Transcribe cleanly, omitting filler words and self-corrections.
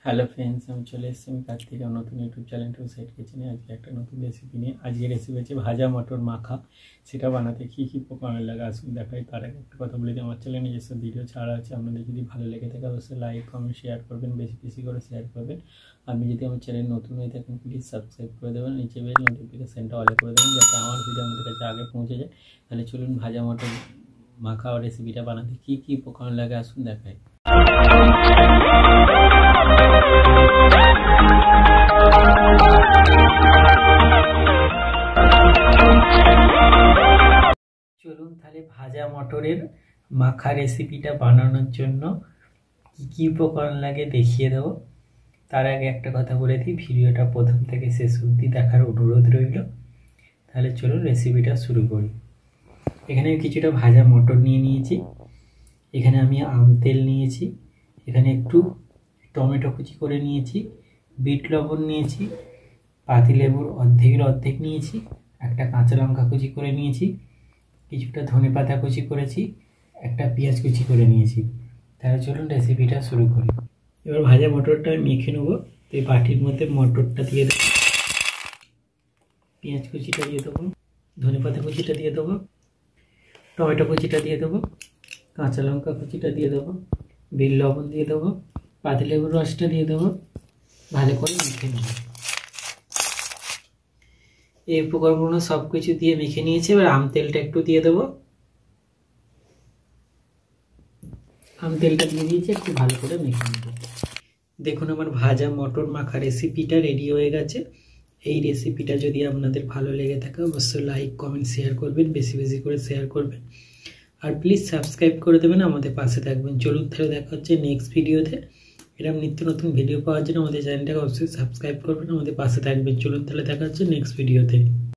Hello friends, আমি চলে এসেছি আমি কার্তিক নতুন ইউটিউব চ্যানেল টু সাইড কিচেনে। আজকে একটা নতুন রেসিপি নিয়ে আজকে রেসিপি হচ্ছে ভাজা মটর মাখা। সেটা বানাতে কী কী উপকরণ লাগে আসুন দেখাই। তার আগে একটা কথা বলে দিই, আমার চ্যানেলে নিজস্ব ভিডিও ছাড়া আছে, আপনাদের যদি ভালো লেগে থাকে অবশ্যই লাইক কমেন্ট শেয়ার করবেন, বেশি বেশি করে শেয়ার করবেন। আপনি যদি আমার চ্যানেল নতুন হয়ে থাকেন প্লিজ সাবস্ক্রাইব করে দেবেন, নিচে বেল নোটিফিকেশানটা অল করে দেবেন যাতে আমার ভিডিও আমাদের কাছে আগে পৌঁছে যায়। তাহলে চলুন ভাজা মটর মাখা রেসিপিটা বানাতে কী কী উপকরণ লাগে আসুন দেখাই। চলুন তাহলে ভাজা মটরের মাখা রেসিপিটা বানানোর জন্য কী কী উপকরণ লাগে দেখিয়ে দেবো। তার আগে একটা কথা বলে দিই, ভিডিওটা প্রথম থেকে শেষ অবধি দেখার অনুরোধ রইল। তাহলে চলুন রেসিপিটা শুরু করি। এখানে কিছুটা ভাজা মটর নিয়ে নিয়েছি, এখানে আমি আম তেল নিয়েছি, এখানে একটু টমেটো কুচি করে নিয়েছি, বিট লবণ নিয়েছি, পাতিলেবুর অর্ধেকের অর্ধেক নিয়েছি, একটা কাঁচা লঙ্কা কুচি করে নিয়েছি, কিছুটা ধনেপাতা কুচি করেছি, একটা পেঁয়াজ কুচি করে নিয়েছি। তাহলে চলুন রেসিপিটা শুরু করি। এবার ভাজা মটরটা আমি মেখে নেবো। তো এই বাটির মধ্যে মটরটা দিয়ে দেবো, পেঁয়াজ কুচিটা দিয়ে দেবো, ধনেপাতা কুচিটা দিয়ে দেবো, টমেটো কুচিটা দিয়ে দেবো, কাঁচা লঙ্কা কুচিটা দিয়ে দেবো, বিট লবণ দিয়ে দেবো, পাতিলেবুর রসটা দিয়ে দেবো, ভালো করে মেখে নেবো। এই উপকরণগুলো সব কিছু দিয়ে মেখে নিয়েছি। এবার আম তেলটা একটু দিয়ে দেবো, আম তেলটা দিয়ে দিয়েছি, একটু ভালো করে মেখে নেব। দেখুন আমার ভাজা মটর মাখা রেসিপিটা রেডি হয়ে গেছে। এই রেসিপিটা যদি আপনাদের ভালো লেগে থাকে অবশ্যই লাইক কমেন্ট শেয়ার করবেন, বেশি বেশি করে শেয়ার করবেন, আর প্লিজ সাবস্ক্রাইব করে দেবেন, আমাদের পাশে থাকবেন। চলুন তাহলে দেখা হচ্ছে নেক্সট ভিডিওতে। এরকম নিত্য নতুন ভিডিও পাওয়ার জন্য আমাদের চ্যানেলটাকে অবশ্যই সাবস্ক্রাইব করবেন, আমাদের পাশে থাকবেন। চলুন তাহলে দেখা হচ্ছে নেক্সট ভিডিওতে।